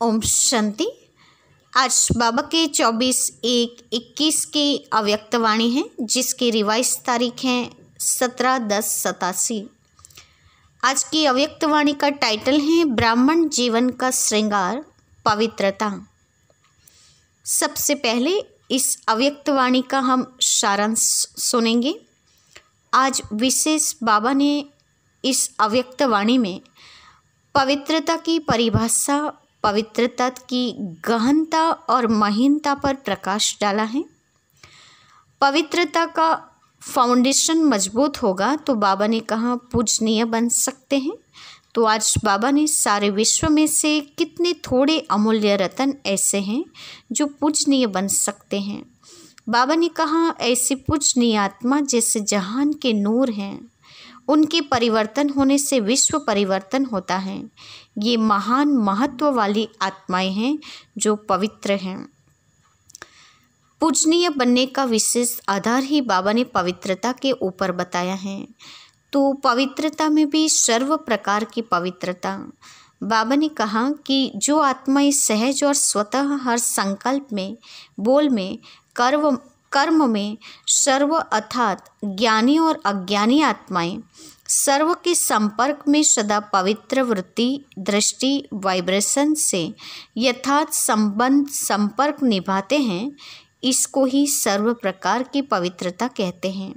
ओम शांति। आज बाबा के 24/1/21 की अव्यक्त वाणी है, जिसकी रिवाइज तारीख है 17/10/87। आज की अव्यक्त वाणी का टाइटल है ब्राह्मण जीवन का श्रृंगार, पवित्रता। सबसे पहले इस अव्यक्त वाणी का हम सारांश सुनेंगे। आज विशेष बाबा ने इस अव्यक्त वाणी में पवित्रता की परिभाषा, पवित्रता की गहनता और महीनता पर प्रकाश डाला है। पवित्रता का फाउंडेशन मजबूत होगा तो बाबा ने कहा पूजनीय बन सकते हैं। तो आज बाबा ने सारे विश्व में से कितने थोड़े अमूल्य रत्न ऐसे हैं जो पूजनीय बन सकते हैं। बाबा ने कहा ऐसी पूजनीय आत्मा जैसे जहान के नूर हैं, उनके परिवर्तन होने से विश्व परिवर्तन होता है। ये महान महत्व वाली आत्माएं हैं जो पवित्र हैं। पूजनीय बनने का विशेष आधार ही बाबा ने पवित्रता के ऊपर बताया है। तो पवित्रता में भी सर्व प्रकार की पवित्रता। बाबा ने कहा कि जो आत्माएं सहज और स्वतः हर संकल्प में, बोल में, कर्म में सर्व अर्थात ज्ञानी और अज्ञानी आत्माएं सर्व के संपर्क में सदा पवित्र वृत्ति, दृष्टि, वाइब्रेशन से यथार्थ संबंध संपर्क निभाते हैं, इसको ही सर्व प्रकार की पवित्रता कहते हैं।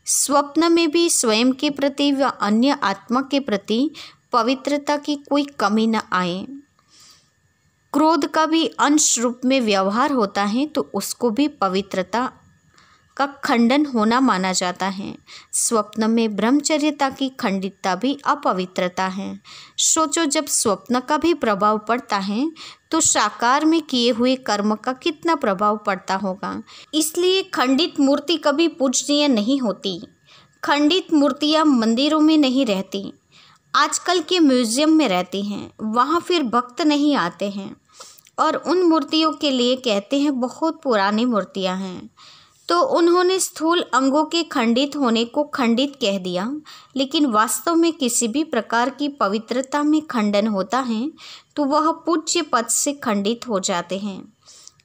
स्वप्न में भी स्वयं के प्रति व अन्य आत्मा के प्रति पवित्रता की कोई कमी न आए। क्रोध का भी अंश रूप में व्यवहार होता है तो उसको भी पवित्रता का खंडन होना माना जाता है। स्वप्न में ब्रह्मचर्यता की खंडितता भी अपवित्रता है। सोचो, जब स्वप्न का भी प्रभाव पड़ता है तो साकार में किए हुए कर्म का कितना प्रभाव पड़ता होगा। इसलिए खंडित मूर्ति कभी पूजनीय नहीं होती। खंडित मूर्तियाँ मंदिरों में नहीं रहती, आजकल के म्यूजियम में रहती हैं। वहाँ फिर भक्त नहीं आते हैं और उन मूर्तियों के लिए कहते हैं बहुत पुरानी मूर्तियाँ हैं। तो उन्होंने स्थूल अंगों के खंडित होने को खंडित कह दिया, लेकिन वास्तव में किसी भी प्रकार की पवित्रता में खंडन होता है तो वह पूज्य पद से खंडित हो जाते हैं।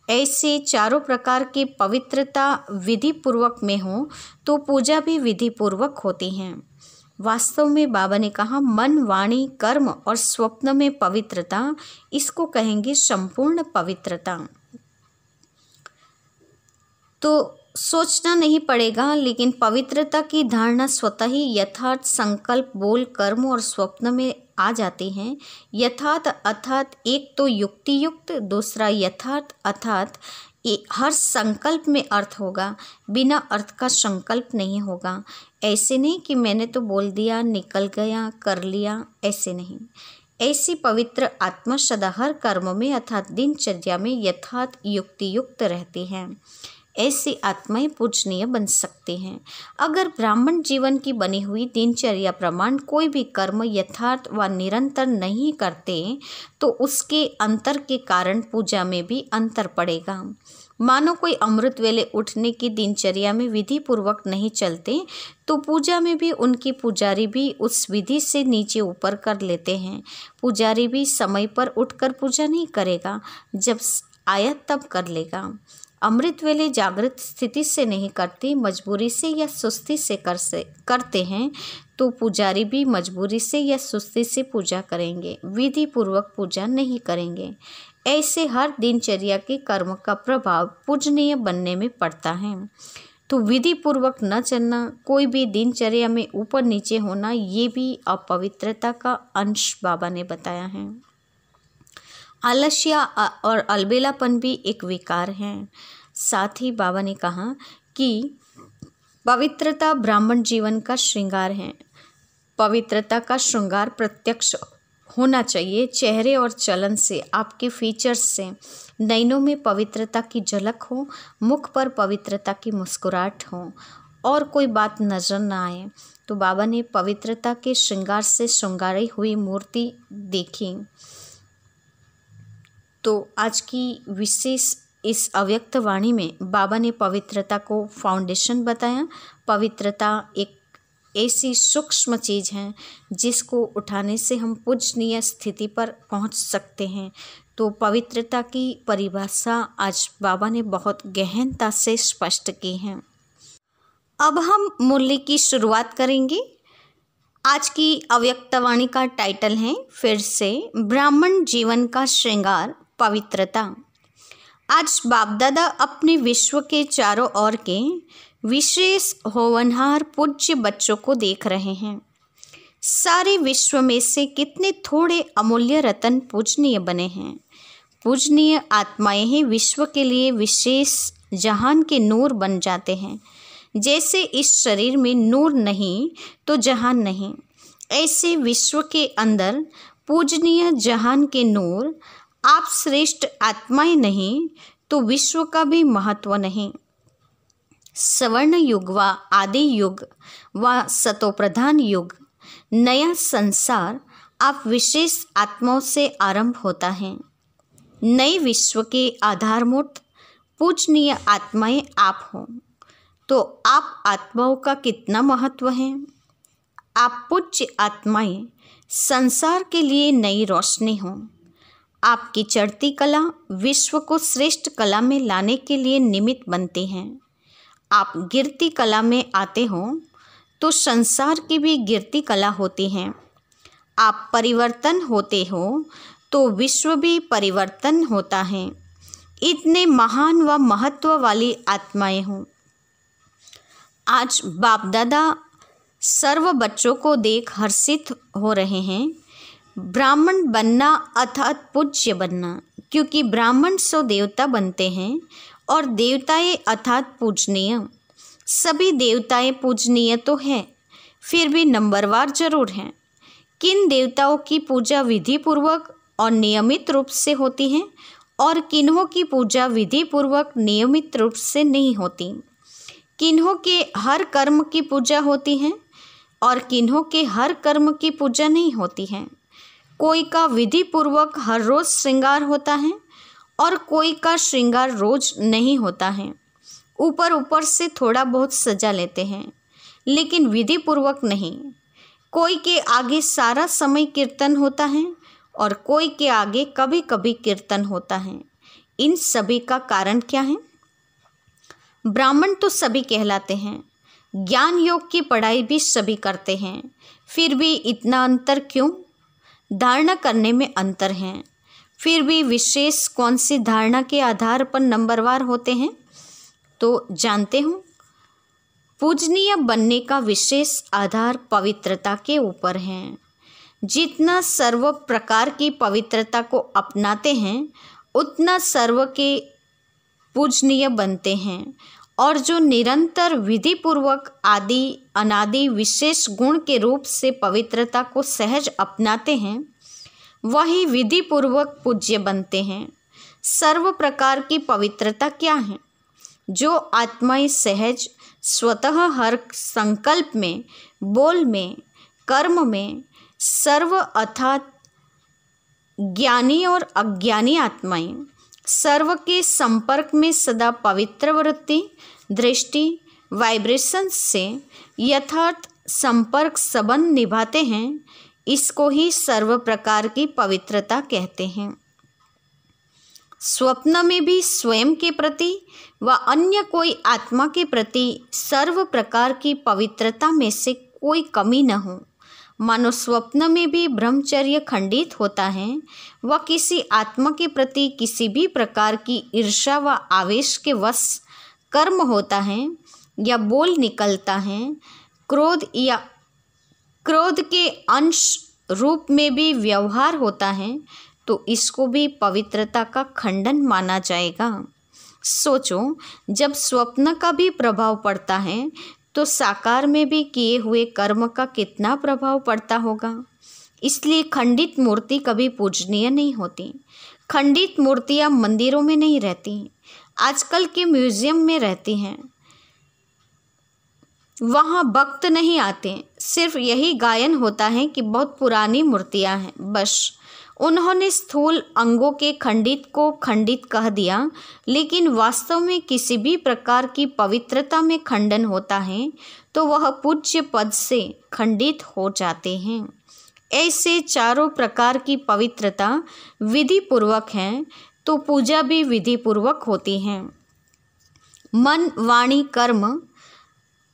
ऐसे चारों प्रकार की पवित्रता विधि पूर्वक में हो तो पूजा भी विधि पूर्वक होती हैं। वास्तव में बाबा ने कहा मन, वाणी, कर्म और स्वप्न में पवित्रता, इसको कहेंगे संपूर्ण पवित्रता। तो सोचना नहीं पड़ेगा, लेकिन पवित्रता की धारणा स्वतः ही यथार्थ संकल्प, बोल, कर्म और स्वप्न में आ जाती हैं। यथार्थ अर्थात एक तो युक्ति युक्त, दूसरा यथार्थ अर्थात हर संकल्प में अर्थ होगा, बिना अर्थ का संकल्प नहीं होगा। ऐसे नहीं कि मैंने तो बोल दिया, निकल गया, कर लिया, ऐसे नहीं। ऐसी पवित्र आत्मा सदा हर कर्म में अर्थात दिनचर्या में यथार्थ युक्ति युक्त रहती हैं। ऐसी आत्माएं पूजनीय बन सकती हैं। अगर ब्राह्मण जीवन की बनी हुई दिनचर्या प्रमाण कोई भी कर्म यथार्थ व निरंतर नहीं करते तो उसके अंतर के कारण पूजा में भी अंतर पड़ेगा। मानो कोई अमृत वेले उठने की दिनचर्या में विधि पूर्वक नहीं चलते तो पूजा में भी उनके पुजारी भी उस विधि से नीचे ऊपर कर लेते हैं। पुजारी भी समय पर उठकर पूजा नहीं करेगा, जब आया तब कर लेगा। अमृत वेले जागृत स्थिति से नहीं करते, मजबूरी से या सुस्ती से करते हैं तो पुजारी भी मजबूरी से या सुस्ती से पूजा करेंगे, विधि पूर्वक पूजा नहीं करेंगे। ऐसे हर दिनचर्या के कर्म का प्रभाव पूजनीय बनने में पड़ता है। तो विधि पूर्वक न चलना, कोई भी दिनचर्या में ऊपर नीचे होना, ये भी अपवित्रता का अंश बाबा ने बताया है। आलस्य और अलबेलापन भी एक विकार है। साथ ही बाबा ने कहा कि पवित्रता ब्राह्मण जीवन का श्रृंगार है। पवित्रता का श्रृंगार प्रत्यक्ष होना चाहिए। चेहरे और चलन से, आपके फीचर्स से नयनों में पवित्रता की झलक हो, मुख पर पवित्रता की मुस्कुराहट हो और कोई बात नजर न आए। तो बाबा ने पवित्रता के श्रृंगार से श्रृंगारी हुई मूर्ति देखी। तो आज की विशेष इस अव्यक्त वाणी में बाबा ने पवित्रता को फाउंडेशन बताया। पवित्रता एक ऐसी सूक्ष्म चीज़ है जिसको उठाने से हम पूजनीय स्थिति पर पहुंच सकते हैं। तो पवित्रता की परिभाषा आज बाबा ने बहुत गहनता से स्पष्ट की है। अब हम मूल्य की शुरुआत करेंगे। आज की अव्यक्तवाणी का टाइटल है फिर से ब्राह्मण जीवन का श्रृंगार पवित्रता। आज बाप दादा अपने विश्व के चारों ओर के विशेष होनहार पूज्य बच्चों को देख रहे हैं। सारे विश्व में से कितने थोड़े अमूल्य रत्न पूजनीय बने हैं। पूजनीय आत्माएं ही विश्व के लिए विशेष जहान के नूर बन जाते हैं। जैसे इस शरीर में नूर नहीं तो जहान नहीं, ऐसे विश्व के अंदर पूजनीय जहान के नूर आप श्रेष्ठ आत्माएं नहीं तो विश्व का भी महत्व नहीं। सवर्ण युग व आदि युग व सतोप्रधान युग, नया संसार आप विशेष आत्माओं से आरंभ होता है। नए विश्व के आधारभूत पूजनीय आत्माएं आप हो, तो आप आत्माओं का कितना महत्व है। आप पूज्य आत्माएं संसार के लिए नई रोशनी हो। आपकी चढ़ती कला विश्व को श्रेष्ठ कला में लाने के लिए निमित्त बनती हैं। आप गिरती कला में आते हो तो संसार की भी गिरती कला होती है। आप परिवर्तन होते हो तो विश्व भी परिवर्तन होता है। इतने महान व महत्व वाली आत्माएं हों। आज बाप दादा सर्व बच्चों को देख हर्षित हो रहे हैं। ब्राह्मण बनना अर्थात पूज्य बनना, क्योंकि ब्राह्मण सो देवता बनते हैं और देवताएं अर्थात पूजनीय। सभी देवताएं पूजनीय तो हैं, फिर भी नंबरवार जरूर हैं। किन देवताओं की पूजा विधि पूर्वक और नियमित रूप से होती है और किन्हों की पूजा विधि पूर्वक नियमित रूप से नहीं होती। किन्हों के हर कर्म की पूजा होती है और किन्हों के हर कर्म की पूजा नहीं होती है। कोई का विधि पूर्वक हर रोज श्रृंगार होता है और कोई का श्रृंगार रोज नहीं होता है। ऊपर ऊपर से थोड़ा बहुत सजा लेते हैं, लेकिन विधि पूर्वक नहीं। कोई के आगे सारा समय कीर्तन होता है और कोई के आगे कभी कभी कीर्तन होता है। इन सभी का कारण क्या है? ब्राह्मण तो सभी कहलाते हैं, ज्ञान योग की पढ़ाई भी सभी करते हैं, फिर भी इतना अंतर क्यों? धारणा करने में अंतर है। फिर भी विशेष कौन सी धारणा के आधार पर नंबरवार होते हैं? तो जानते हो, पूजनीय बनने का विशेष आधार पवित्रता के ऊपर है। जितना सर्व प्रकार की पवित्रता को अपनाते हैं उतना सर्व के पूजनीय बनते हैं। और जो निरंतर विधि पूर्वक आदि अनादि विशेष गुण के रूप से पवित्रता को सहज अपनाते हैं वही विधि पूर्वक पूज्य बनते हैं। सर्व प्रकार की पवित्रता क्या है? जो आत्माएं सहज स्वतः हर संकल्प में, बोल में, कर्म में सर्व अर्थात ज्ञानी और अज्ञानी आत्माएं सर्व के संपर्क में सदा पवित्र वृत्ति, दृष्टि, वाइब्रेशन से यथार्थ संपर्क संबंध निभाते हैं, इसको ही सर्व प्रकार की पवित्रता कहते हैं। स्वप्न में भी स्वयं के प्रति व अन्य कोई आत्मा के प्रति सर्व प्रकार की पवित्रता में से कोई कमी न हो। मानो स्वप्न में भी ब्रह्मचर्य खंडित होता है व किसी आत्मा के प्रति किसी भी प्रकार की ईर्ष्या व आवेश के वश कर्म होता है या बोल निकलता है, क्रोध या क्रोध के अंश रूप में भी व्यवहार होता है, तो इसको भी पवित्रता का खंडन माना जाएगा। सोचो, जब स्वप्न का भी प्रभाव पड़ता है तो साकार में भी किए हुए कर्म का कितना प्रभाव पड़ता होगा। इसलिए खंडित मूर्ति कभी पूजनीय नहीं होती। खंडित मूर्तियां मंदिरों में नहीं रहती, आजकल के म्यूजियम में रहती हैं। वहाँ भक्त नहीं आते, सिर्फ यही गायन होता है कि बहुत पुरानी मूर्तियां हैं, बस। उन्होंने स्थूल अंगों के खंडित को खंडित कह दिया, लेकिन वास्तव में किसी भी प्रकार की पवित्रता में खंडन होता है तो वह पूज्य पद से खंडित हो जाते हैं। ऐसे चारों प्रकार की पवित्रता विधि पूर्वक है तो पूजा भी विधि पूर्वक होती है। मन, वाणी,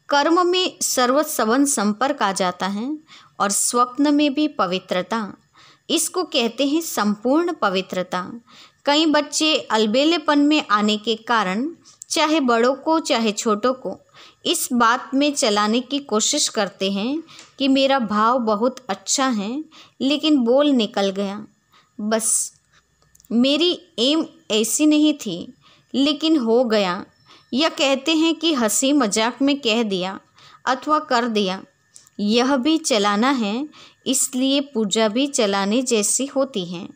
कर्म में सर्वसंबंध संपर्क आ जाता है और स्वप्न में भी पवित्रता, इसको कहते हैं संपूर्ण पवित्रता। कई बच्चे अलबेलेपन में आने के कारण चाहे बड़ों को चाहे छोटों को इस बात में चलाने की कोशिश करते हैं कि मेरा भाव बहुत अच्छा है, लेकिन बोल निकल गया, बस मेरी एम ऐसी नहीं थी लेकिन हो गया। या कहते हैं कि हंसी मजाक में कह दिया अथवा कर दिया। यह भी चलाना है, इसलिए पूजा भी चलाने जैसी होती है।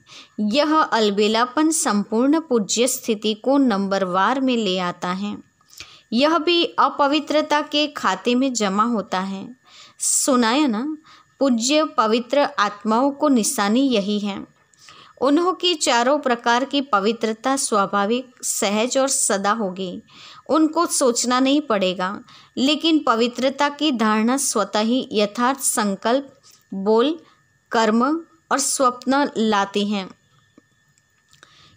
यह अलबेलापन संपूर्ण पूज्य स्थिति को नंबरवार में ले आता है। यह भी अपवित्रता के खाते में जमा होता है। सुनाया ना, पूज्य पवित्र आत्माओं को निशानी यही है। उन्हों की चारों प्रकार की पवित्रता स्वाभाविक, सहज और सदा होगी। उनको सोचना नहीं पड़ेगा, लेकिन पवित्रता की धारणा स्वतः ही यथार्थ संकल्प, बोल, कर्म और स्वप्न लाती हैं।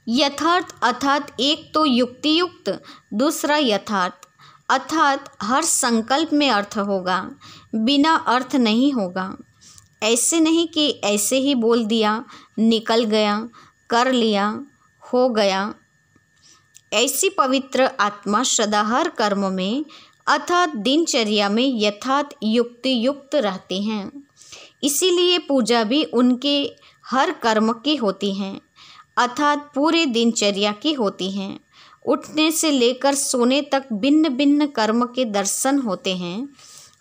यथार्थ अर्थात एक तो युक्तियुक्त, दूसरा यथार्थ अर्थात हर संकल्प में अर्थ होगा, बिना अर्थ नहीं होगा। ऐसे नहीं कि ऐसे ही बोल दिया, निकल गया, कर लिया, हो गया। ऐसी पवित्र आत्मा सदा हर कर्म में अर्थात दिनचर्या में यथार्थ युक्ति युक्त रहती हैं। इसीलिए पूजा भी उनके हर कर्म की होती है, अर्थात पूरे दिनचर्या की होती हैं। उठने से लेकर सोने तक भिन्न भिन्न कर्म के दर्शन होते हैं।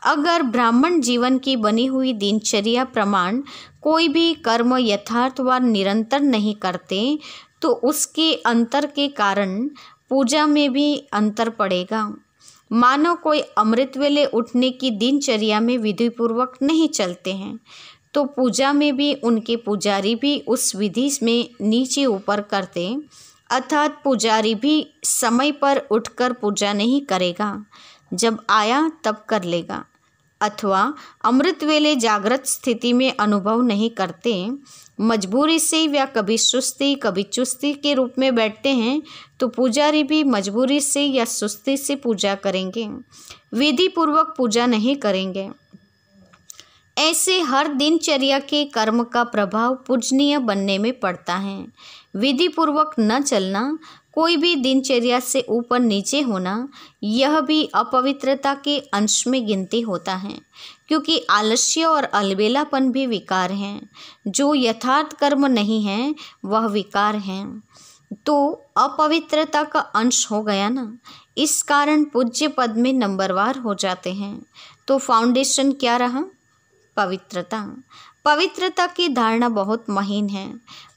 अगर ब्राह्मण जीवन की बनी हुई दिनचर्या प्रमाण कोई भी कर्म यथार्थ व निरंतर नहीं करते तो उसके अंतर के कारण पूजा में भी अंतर पड़ेगा। मानो कोई अमृत वेले उठने की दिनचर्या में विधिपूर्वक नहीं चलते हैं तो पूजा में भी उनके पुजारी भी उस विधि में नीचे ऊपर करते, अर्थात पुजारी भी समय पर उठकर पूजा नहीं करेगा, जब आया तब कर लेगा, अथवा अमृत वेले जागृत स्थिति में अनुभव नहीं करते, मजबूरी से या कभी सुस्ती कभी चुस्ती के रूप में बैठते हैं तो पुजारी भी मजबूरी से या सुस्ती से पूजा करेंगे, विधि पूर्वक पूजा नहीं करेंगे। ऐसे हर दिनचर्या के कर्म का प्रभाव पूजनीय बनने में पड़ता है। विधि पूर्वक न चलना, कोई भी दिनचर्या से ऊपर नीचे होना, यह भी अपवित्रता के अंश में गिनती होता है, क्योंकि आलस्य और अलबेलापन भी विकार हैं। जो यथार्थ कर्म नहीं है वह विकार हैं, तो अपवित्रता का अंश हो गया ना। इस कारण पूज्य पद में नंबरवार हो जाते हैं। तो फाउंडेशन क्या रहा? पवित्रता। पवित्रता की धारणा बहुत महीन है।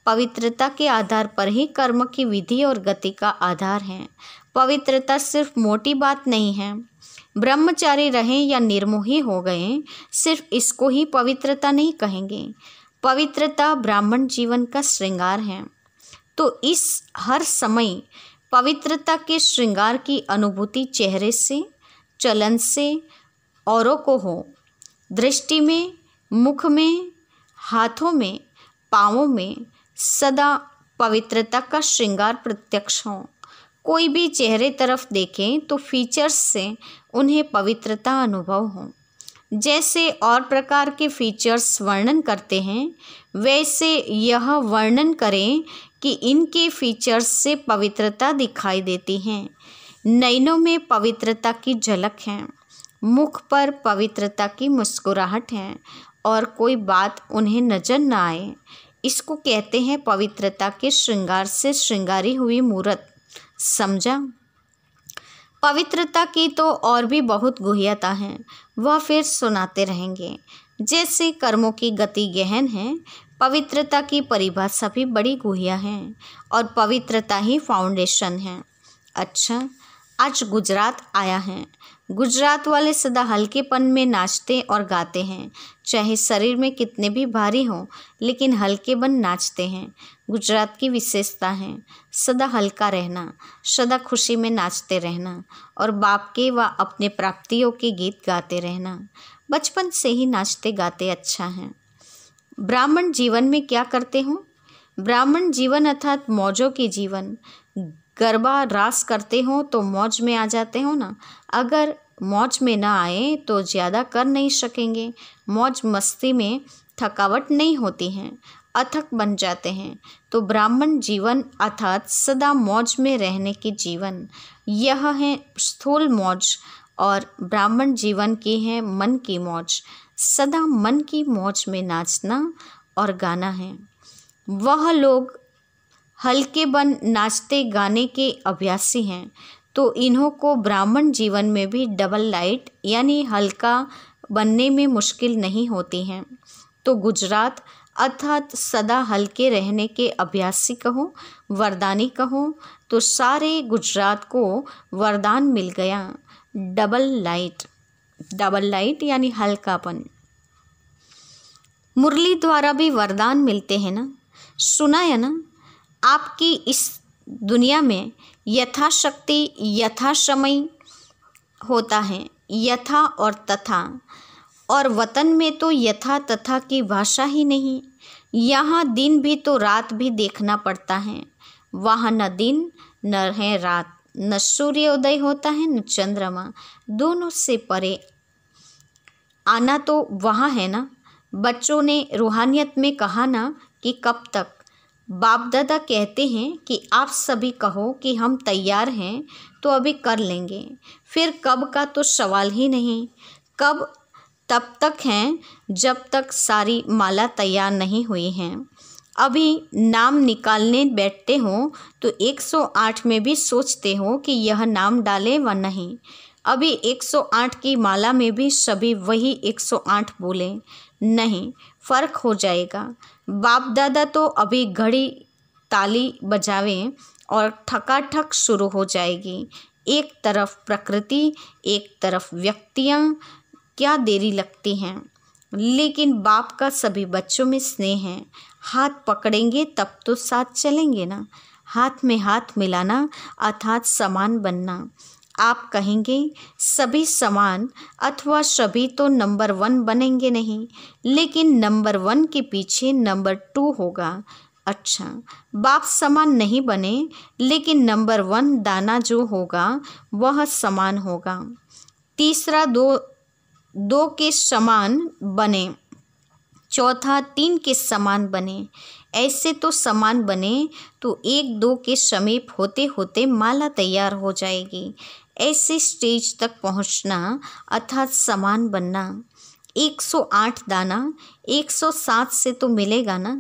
पवित्रता के आधार पर ही कर्म की विधि और गति का आधार है। पवित्रता सिर्फ मोटी बात नहीं है। ब्रह्मचारी रहें या निर्मोही हो गए, सिर्फ इसको ही पवित्रता नहीं कहेंगे। पवित्रता ब्राह्मण जीवन का श्रृंगार है। तो इस हर समय पवित्रता के श्रृंगार की अनुभूति चेहरे से, चलन से औरों को हो, दृष्टि में, मुख में, हाथों में, पाँवों में सदा पवित्रता का श्रृंगार प्रत्यक्ष हो। कोई भी चेहरे तरफ देखें तो फीचर्स से उन्हें पवित्रता अनुभव हो। जैसे और प्रकार के फीचर्स वर्णन करते हैं, वैसे यह वर्णन करें कि इनके फीचर्स से पवित्रता दिखाई देती हैं। नयनों में पवित्रता की झलक है, मुख पर पवित्रता की मुस्कुराहट है और कोई बात उन्हें नजर न आए। इसको कहते हैं पवित्रता के श्रृंगार से श्रृंगारी हुई मूरत। समझा? पवित्रता की तो और भी बहुत गुह्यता है, वह फिर सुनाते रहेंगे। जैसे कर्मों की गति गहन है, पवित्रता की परिभाषा भी बड़ी गुह्य है और पवित्रता ही फाउंडेशन है। अच्छा, आज गुजरात आया है। गुजरात वाले सदा हल्केपन में नाचते और गाते हैं, चाहे शरीर में कितने भी भारी हों, लेकिन हल्के बन नाचते हैं। गुजरात की विशेषता है सदा हल्का रहना, सदा खुशी में नाचते रहना और बाप के व अपने प्राप्तियों के गीत गाते रहना। बचपन से ही नाचते गाते अच्छा है। ब्राह्मण जीवन में क्या करते हो? ब्राह्मण जीवन अर्थात मौजों के जीवन। गरबा रास करते हो तो मौज में आ जाते हो ना। अगर मौज में ना आए तो ज़्यादा कर नहीं सकेंगे। मौज मस्ती में थकावट नहीं होती है, अथक बन जाते हैं। तो ब्राह्मण जीवन अर्थात सदा मौज में रहने के जीवन, यह है स्थूल मौज। और ब्राह्मण जीवन की है मन की मौज। सदा मन की मौज में नाचना और गाना है। वह लोग हल्के बन नाचते गाने के अभ्यासी हैं, तो इन्हों को ब्राह्मण जीवन में भी डबल लाइट यानी हल्का बनने में मुश्किल नहीं होती हैं। तो गुजरात अर्थात सदा हल्के रहने के अभ्यासी कहो, वरदानी कहो, तो सारे गुजरात को वरदान मिल गया, डबल लाइट यानी हल्कापन। मुरली द्वारा भी वरदान मिलते हैं ना, सुना है ना। आपकी इस दुनिया में यथाशक्ति यथासमय होता है, यथा और तथा। और वतन में तो यथा तथा की भाषा ही नहीं। यहाँ दिन भी तो रात भी देखना पड़ता है। वहाँ न दिन न है रात, न सूर्योदय होता है न चंद्रमा, दोनों से परे आना तो वहाँ है ना। बच्चों ने रूहानियत में कहा ना कि कब तक। बाप दादा कहते हैं कि आप सभी कहो कि हम तैयार हैं तो अभी कर लेंगे, फिर कब का तो सवाल ही नहीं। कब तब तक हैं जब तक सारी माला तैयार नहीं हुई हैं। अभी नाम निकालने बैठते हो तो 108 में भी सोचते हो कि यह नाम डालें व नहीं। अभी 108 की माला में भी सभी वही 108 बोले नहीं, फ़र्क हो जाएगा। बाप दादा तो अभी घड़ी ताली बजावें और ठकाठक शुरू हो जाएगी। एक तरफ प्रकृति, एक तरफ व्यक्तियाँ, क्या देरी लगती हैं। लेकिन बाप का सभी बच्चों में स्नेह है। हाथ पकड़ेंगे तब तो साथ चलेंगे ना। हाथ में हाथ मिलाना अर्थात समान बनना। आप कहेंगे सभी समान अथवा सभी तो नंबर 1 बनेंगे नहीं, लेकिन नंबर 1 के पीछे नंबर 2 होगा। अच्छा, बाप समान नहीं बने, लेकिन नंबर 1 दाना जो होगा वह समान होगा। तीसरा दो के समान बने, चौथा 3 के समान बने। ऐसे तो समान बने तो 1-2 के समीप होते होते माला तैयार हो जाएगी। ऐसे स्टेज तक पहुंचना अर्थात समान बनना। 108 दाना 107 से तो मिलेगा ना।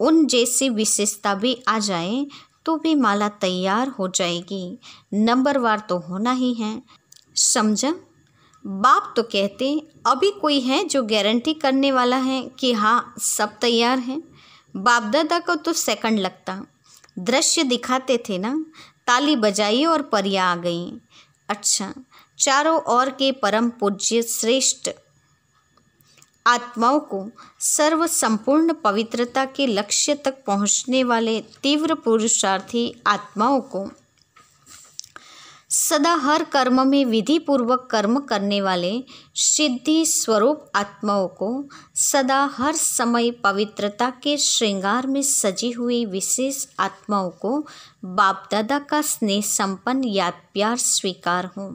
उन जैसी विशेषता भी आ जाए तो भी माला तैयार हो जाएगी। नंबरवार तो होना ही है, समझा। बाप तो कहते अभी कोई है जो गारंटी करने वाला है कि हाँ सब तैयार हैं। बाप दादा को तो सेकंड लगता। दृश्य दिखाते थे ना, ताली बजाई और परियां आ गई। अच्छा, चारों ओर के परम पूज्य श्रेष्ठ आत्माओं को सर्व संपूर्ण पवित्रता के लक्ष्य तक पहुँचने वाले तीव्र पुरुषार्थी आत्माओं को, सदा हर कर्म में विधि पूर्वक कर्म करने वाले सिद्धि स्वरूप आत्माओं को, सदा हर समय पवित्रता के श्रृंगार में सजी हुई विशेष आत्माओं को बाप दादा का स्नेह संपन्न याद प्यार स्वीकार हो।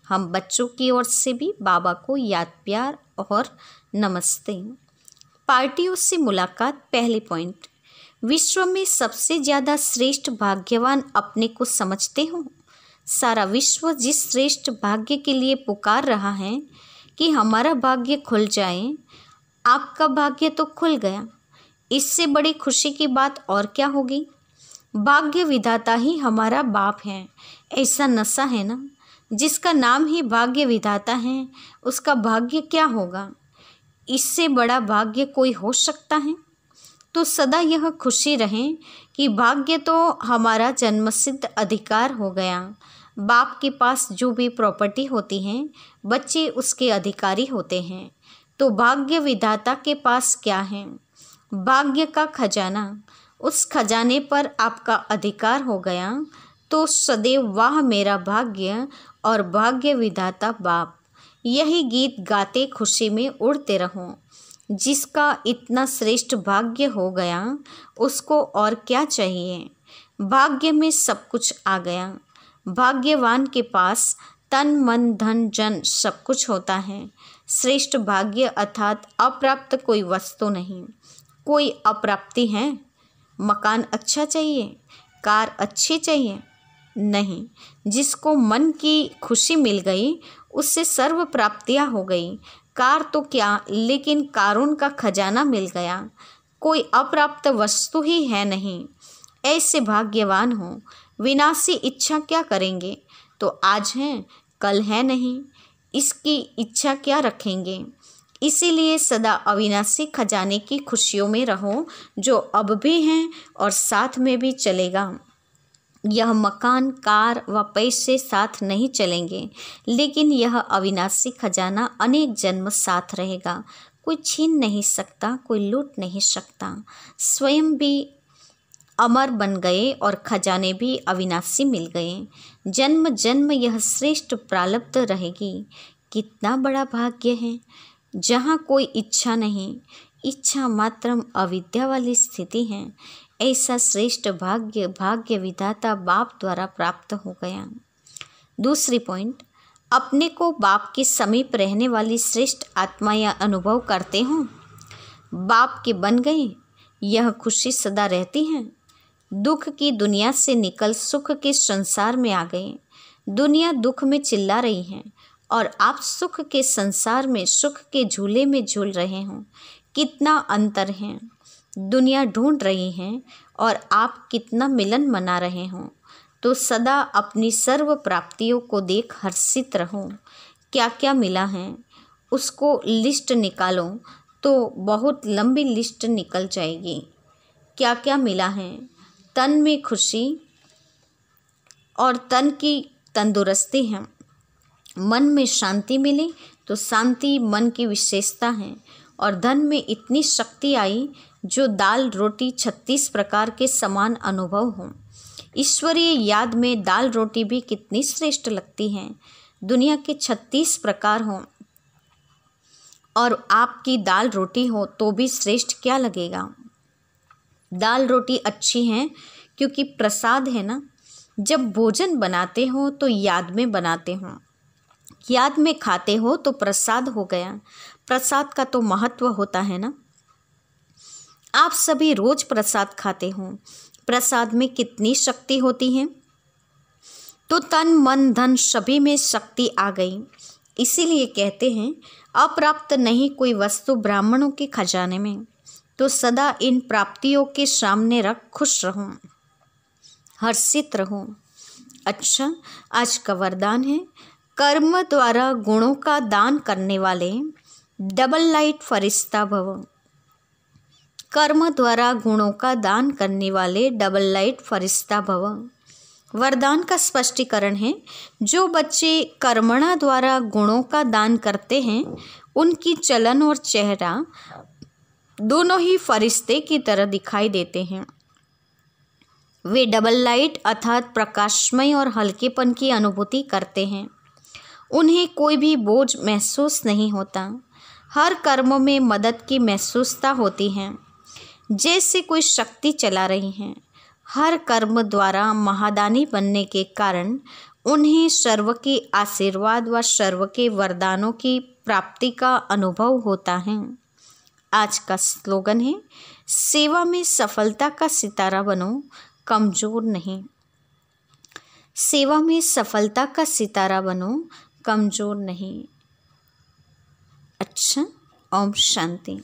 हम बच्चों की ओर से भी बाबा को याद प्यार और नमस्ते। पार्टियों से मुलाकात। पहले पॉइंट, विश्व में सबसे ज़्यादा श्रेष्ठ भाग्यवान अपने को समझते हो। सारा विश्व जिस श्रेष्ठ भाग्य के लिए पुकार रहा है कि हमारा भाग्य खुल जाए, आपका भाग्य तो खुल गया। इससे बड़ी खुशी की बात और क्या होगी। भाग्य विधाता ही हमारा बाप है, ऐसा नशा है ना। जिसका नाम ही भाग्य विधाता है, उसका भाग्य क्या होगा। इससे बड़ा भाग्य कोई हो सकता है। तो सदा यह खुशी रहे कि भाग्य तो हमारा जन्मसिद्ध अधिकार हो गया। बाप के पास जो भी प्रॉपर्टी होती हैं बच्चे उसके अधिकारी होते हैं। तो भाग्य विधाता के पास क्या है? भाग्य का खजाना। उस खजाने पर आपका अधिकार हो गया तो सदैव वाह मेरा भाग्य और भाग्य विधाता बाप, यही गीत गाते खुशी में उड़ते रहो। जिसका इतना श्रेष्ठ भाग्य हो गया उसको और क्या चाहिए? भाग्य में सब कुछ आ गया। भाग्यवान के पास तन मन धन जन सब कुछ होता है। श्रेष्ठ भाग्य अर्थात अप्राप्त कोई वस्तु नहीं। कोई अप्राप्ति है? मकान अच्छा चाहिए, कार अच्छी चाहिए? नहीं। जिसको मन की खुशी मिल गई उससे सर्व प्राप्तियाँ हो गई। कार तो क्या, लेकिन कारून का खजाना मिल गया। कोई अप्राप्त वस्तु ही है नहीं। ऐसे भाग्यवान हो। विनाशी इच्छा क्या करेंगे? तो आज है कल है नहीं, इसकी इच्छा क्या रखेंगे? इसीलिए सदा अविनाशी खजाने की खुशियों में रहो जो अब भी हैं और साथ में भी चलेगा। यह मकान, कार व पैसे साथ नहीं चलेंगे, लेकिन यह अविनाशी खजाना अनेक जन्म साथ रहेगा। कोई छीन नहीं सकता, कोई लूट नहीं सकता। स्वयं भी अमर बन गए और खजाने भी अविनाशी मिल गए। जन्म जन्म यह श्रेष्ठ प्रारब्ध रहेगी। कितना बड़ा भाग्य है जहाँ कोई इच्छा नहीं, इच्छा मात्रम अविद्या वाली स्थिति है। ऐसा श्रेष्ठ भाग्य भाग्य विधाता बाप द्वारा प्राप्त हो गया। दूसरी पॉइंट, अपने को बाप के समीप रहने वाली श्रेष्ठ आत्मा या अनुभव करते हो। बाप के बन गए, यह खुशी सदा रहती है। दुख की दुनिया से निकल सुख के संसार में आ गए। दुनिया दुख में चिल्ला रही है और आप सुख के संसार में सुख के झूले में झूल रहे हो। कितना अंतर है। दुनिया ढूंढ रही है और आप कितना मिलन मना रहे हो। तो सदा अपनी सर्व प्राप्तियों को देख हर्षित रहो। क्या क्या मिला है उसको लिस्ट निकालो तो बहुत लंबी लिस्ट निकल जाएगी। क्या क्या मिला है? तन में खुशी और तन की तंदुरुस्ती है। मन में शांति मिली तो शांति मन की विशेषता है। और धन में इतनी शक्ति आई जो दाल रोटी 36 प्रकार के समान अनुभव हों। ईश्वरीय याद में दाल रोटी भी कितनी श्रेष्ठ लगती हैं। दुनिया के 36 प्रकार हों और आपकी दाल रोटी हो तो भी श्रेष्ठ क्या लगेगा? दाल रोटी अच्छी है क्योंकि प्रसाद है ना। जब भोजन बनाते हो तो याद में बनाते हो, याद में खाते हो तो प्रसाद हो गया। प्रसाद का तो महत्व होता है ना। आप सभी रोज प्रसाद खाते हो। प्रसाद में कितनी शक्ति होती है। तो तन मन धन सभी में शक्ति आ गई। इसीलिए कहते हैं अप्राप्त नहीं कोई वस्तु ब्राह्मणों के खजाने में। तो सदा इन प्राप्तियों के सामने रख खुश रहो, हर्षित रहो। अच्छा, आज का वरदान है, कर्म द्वारा गुणों का दान करने वाले डबल लाइट फरिश्ता भव। कर्म द्वारा गुणों का दान करने वाले डबल लाइट फरिश्ता भव। वरदान का स्पष्टीकरण है, जो बच्चे कर्मणा द्वारा गुणों का दान करते हैं उनकी चलन और चेहरा दोनों ही फरिश्ते की तरह दिखाई देते हैं। वे डबल लाइट अर्थात प्रकाशमय और हल्केपन की अनुभूति करते हैं। उन्हें कोई भी बोझ महसूस नहीं होता। हर कर्म में मदद की महसूसता होती है, जैसे कोई शक्ति चला रही है। हर कर्म द्वारा महादानी बनने के कारण उन्हें सर्व के आशीर्वाद व सर्व के वरदानों की प्राप्ति का अनुभव होता है। आज का स्लोगन है, सेवा में सफलता का सितारा बनो, कमज़ोर नहीं। सेवा में सफलता का सितारा बनो, कमज़ोर नहीं। अच्छा, ओम शांति।